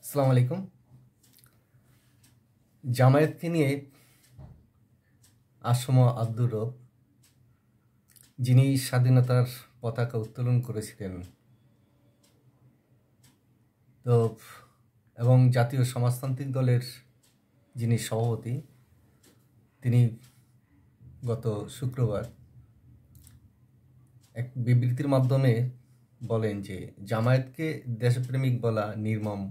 আসসালামু আলাইকুম। জামায়াতকে নিয়ে আসম আব্দুর রব, যিনি স্বাধীনতার পতাকা উত্তোলন করেছিলেন, তো এবং জাতীয় সমাজতান্ত্রিক দলের যিনি সভাপতি, তিনি গত শুক্রবার এক বিবৃতির মাধ্যমে বলেন যে জামায়াতকে দেশপ্রেমিক বলা নির্মম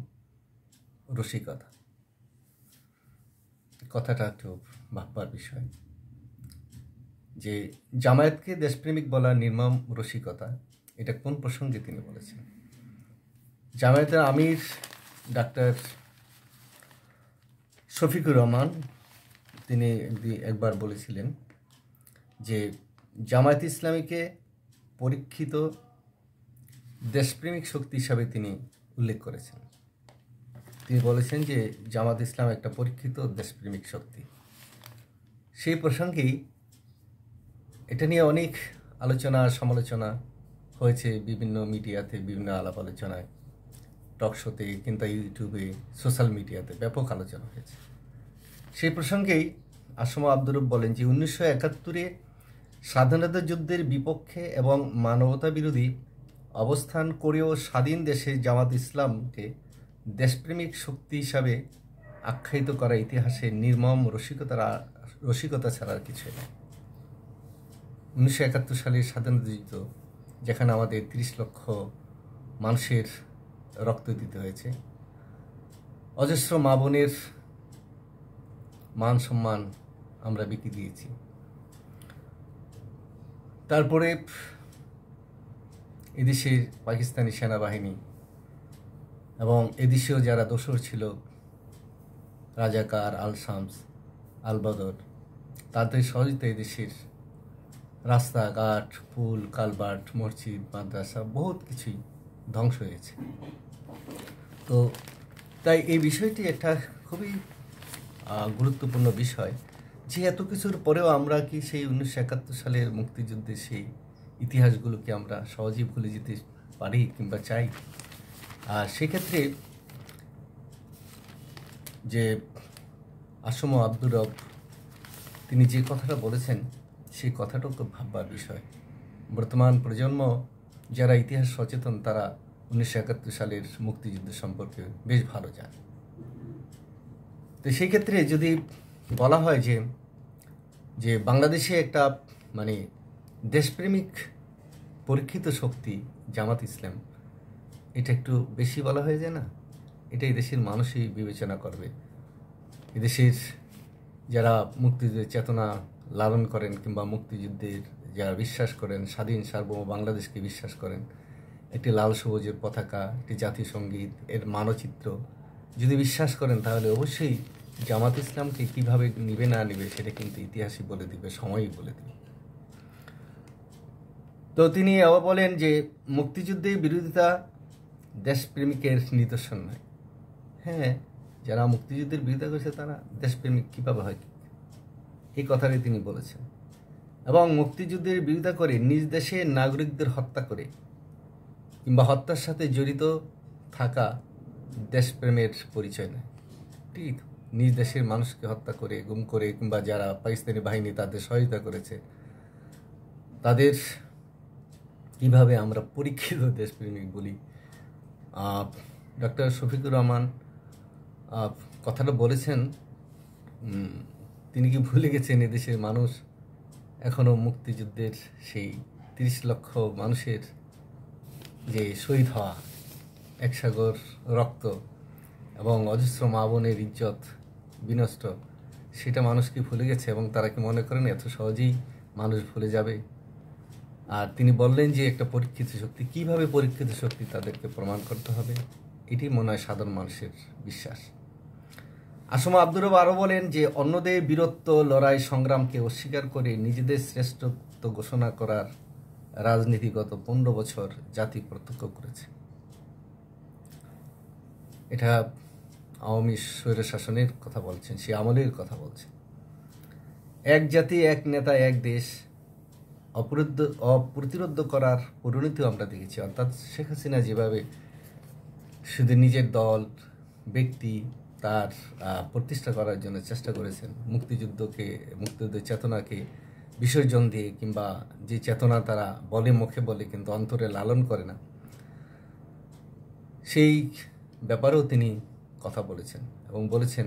রসিকতা। কথাটা একটু ভাববার বিষয় যে জামায়াতকে দেশপ্রেমিক বলা নির্মম রসিকতা, এটা কোন প্রসঙ্গে তিনি বলেছেন। জামায়াতের আমির ডাক্তার শফিকুর রহমান তিনি একবার বলেছিলেন যে জামায়াত ইসলামীকে পরীক্ষিত দেশপ্রেমিক শক্তি হিসাবে তিনি উল্লেখ করেছেন। তিনি বলেছেন যে জামায়াত ইসলাম একটা পরীক্ষিত দেশপ্রেমিক শক্তি। সেই প্রসঙ্গেই এটা নিয়ে অনেক আলোচনা সমালোচনা হয়েছে বিভিন্ন মিডিয়াতে, বিভিন্ন আলাপ আলোচনায়, টকশোতে কিংবা ইউটিউবে, সোশ্যাল মিডিয়াতে ব্যাপক আলোচনা হয়েছে। সেই প্রসঙ্গেই আসম আব্দুর রব বলেন যে 1971-এ স্বাধীনতা যুদ্ধের বিপক্ষে এবং মানবতা বিরোধী অবস্থান করেও স্বাধীন দেশে জামাত ইসলামকে দেশপ্রেমিক শক্তি হিসাবে আখ্যায়িত করা ইতিহাসে নির্মম রসিকতা ছাড়া আর কিছুই নয়। 1971 সালের স্বাধীনতা যুদ্ধ, যেখানে আমাদের 30 লক্ষ মানুষের রক্ত দিতে হয়েছে, অজস্র মা বোনের মান সম্মান আমরা বিক্রি দিয়েছি, তারপরে এদেশের পাকিস্তানি সেনাবাহিনী এবং এদেশেও যারা দোসর ছিল, রাজাকার, আল শামস, আল বদর, তাদের সহযোগিতায় এদেশের রাস্তাঘাট, পুল, কালভার্ট, মসজিদ, মাদ্রাসা বহুত কিছুই ধ্বংস হয়েছে। তো তাই এই বিষয়টি একটা খুবই গুরুত্বপূর্ণ বিষয় যে এত কিছুর পরেও আমরা কি সেই 1971 সালের মুক্তিযুদ্ধের সেই ইতিহাসগুলোকে আমরা সহজেই ভুলে যেতে পারি কিংবা চাই। আর সেক্ষেত্রে যে আসম আব্দুর রব তিনি যে কথাটা বলেছেন, সেই কথাটাও তো ভাববার বিষয়। বর্তমান প্রজন্ম যারা ইতিহাস সচেতন, তারা 1971 সালের মুক্তিযুদ্ধ সম্পর্কে বেশ ভালো জানে। তো সেই ক্ষেত্রে যদি বলা হয় যে বাংলাদেশে একটা দেশপ্রেমিক পরীক্ষিত শক্তি জামাত ইসলাম, এটা একটু বেশি বলা হয়ে যায় না? এটা এদেশের মানুষই বিবেচনা করবে। এদেশের যারা মুক্তিযুদ্ধের চেতনা লালন করেন কিংবা মুক্তিযুদ্ধের যারা বিশ্বাস করেন, স্বাধীন সার্বভৌম বাংলাদেশকে বিশ্বাস করেন, একটি লাল সবুজের পতাকা, একটি জাতীয় সঙ্গীত, এর মানচিত্র যদি বিশ্বাস করেন, তাহলে অবশ্যই জামাত ইসলামকে কীভাবে নিবে না নিবে সেটা কিন্তু ইতিহাসই বলে দিবে, সময়ই বলে দিবে। তো তিনি আবার বলেন যে মুক্তিযুদ্ধের বিরোধিতা দেশপ্রেমিকের নিদর্শন নয়। হ্যাঁ, যারা মুক্তিযুদ্ধের বিরোধিতা করেছে তারা দেশপ্রেমিক কীভাবে হয়, এই কথাটাই তিনি বলেছেন। এবং মুক্তিযুদ্ধের বিরোধিতা করে নিজ দেশে নাগরিকদের হত্যা করে কিংবা হত্যার সাথে জড়িত থাকা দেশপ্রেমের পরিচয় নয়। ঠিক নিজ দেশের মানুষকে হত্যা করে, গুম করে, কিংবা যারা পাকিস্তানি বাহিনী তাদের সহায়তা করেছে, তাদের কিভাবে আমরা পরীক্ষিত দেশপ্রেমিক বলি? ডক্টর শফিকুর রহমান কথাটা বলেছেন, তিনি কি ভুলে গেছেন এদেশের মানুষ এখনও মুক্তিযুদ্ধের সেই 30 লক্ষ মানুষের যে শহীদ হওয়া, এক সাগর রক্ত এবং অজস্র মা বোনের ইজ্জত বিনষ্ট, সেটা মানুষ কি ভুলে গেছে? এবং তারা কি মনে করেন এত সহজেই মানুষ ভুলে যাবে? আর তিনি বললেন যে একটা পরীক্ষিত শক্তি, কিভাবে পরীক্ষিত শক্তি তাদেরকে প্রমাণ করতে হবে, এটি মনে হয় সাধারণ মানুষের বিশ্বাস। আসম আব্দুর রব আরও বলেন যে অন্যদের বীরত্ব, লড়াই, সংগ্রামকে অস্বীকার করে নিজেদের শ্রেষ্ঠত্ব ঘোষণা করার রাজনীতি গত 15 বছর জাতি প্রত্যক্ষ করেছে। এটা আওয়ামী স্বৈরশাসনের কথা বলছেন, সে আমলের কথা বলছেন। এক জাতি, এক নেতা, এক দেশ অপ্রতিরোধ করার পরিণতিও আমরা দেখেছি। অর্থাৎ শেখ হাসিনা যেভাবে শুধু নিজের দল ব্যক্তি তার প্রতিষ্ঠা করার জন্য চেষ্টা করেছেন, মুক্তিযুদ্ধের চেতনাকে বিসর্জন দিয়ে, কিংবা যে চেতনা তারা বলে মুখে বলে কিন্তু অন্তরে লালন করে না, সেই ব্যাপারেও তিনি কথা বলেছেন এবং বলেছেন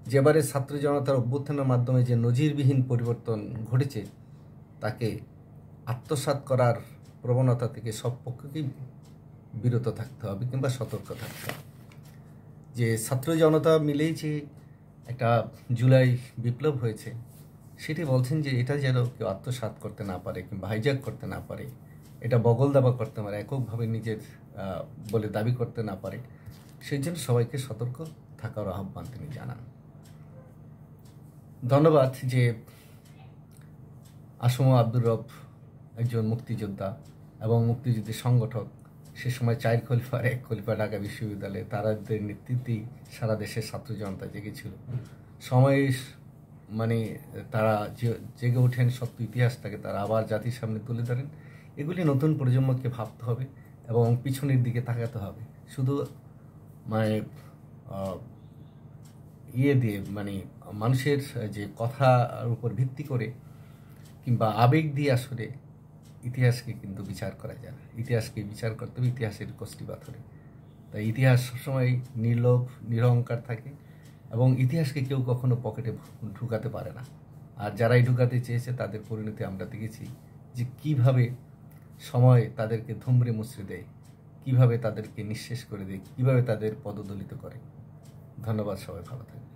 যে এবারে ছাত্র জনতার অভ্যুত্থানের মাধ্যমে যে নজিরবিহীন পরিবর্তন ঘটেছে তাকে আত্মসাৎ করার প্রবণতা থেকে সব পক্ষকেই বিরত থাকতে হবে কিংবা সতর্ক থাকতে হবে। যে ছাত্র জনতা মিলেই যে একটা জুলাই বিপ্লব হয়েছে সেটি বলছেন যে এটা যেন কেউ আত্মসাৎ করতে না পারে কিংবা হাইজ্যাক করতে না পারে, এটা বগল দাবা করতে পারে, এককভাবে নিজের বলে দাবি করতে না পারে, সেই জন্য সবাইকে সতর্ক থাকার আহ্বান তিনি জানান। ধন্যবাদ যে আসম আব্দুর রব একজন মুক্তিযোদ্ধা এবং মুক্তিযুদ্ধের সংগঠক, সে সময় 4 খলিফার 1 খলিফা ঢাকা বিশ্ববিদ্যালয়ে, তাদের নেতৃত্বেই সারা দেশের ছাত্র জনতা জেগেছিল। সময়ের তারা জেগে ওঠেন, সত্য ইতিহাসটাকে তারা আবার জাতির সামনে তুলে ধরেন। এগুলি নতুন প্রজন্মকে ভাবতে হবে এবং পিছনের দিকে তাকাতে হবে। শুধু দিয়ে মানুষের যে কথার উপর ভিত্তি করে কিংবা আবেগ দিয়ে আসলে ইতিহাসকে কিন্তু বিচার করা যায় না। ইতিহাসকে বিচার করতে হবে ইতিহাসের কষ্টি পাথরে। তাই ইতিহাস সবসময় নির্লোভ নিরহংকার থাকে এবং ইতিহাসকে কেউ কখনো পকেটে ঢুকাতে পারে না। আর যারাই ঢুকাতে চেয়েছে তাদের পরিণতি আমরা দেখেছি যে কিভাবে সময় তাদেরকে ধুমড়ে মুচড়ে দেয়, কিভাবে তাদেরকে নিঃশেষ করে দেয়, কিভাবে তাদের পদদলিত করে। ধন্যবাদ, সবাই ভালো থাকবে।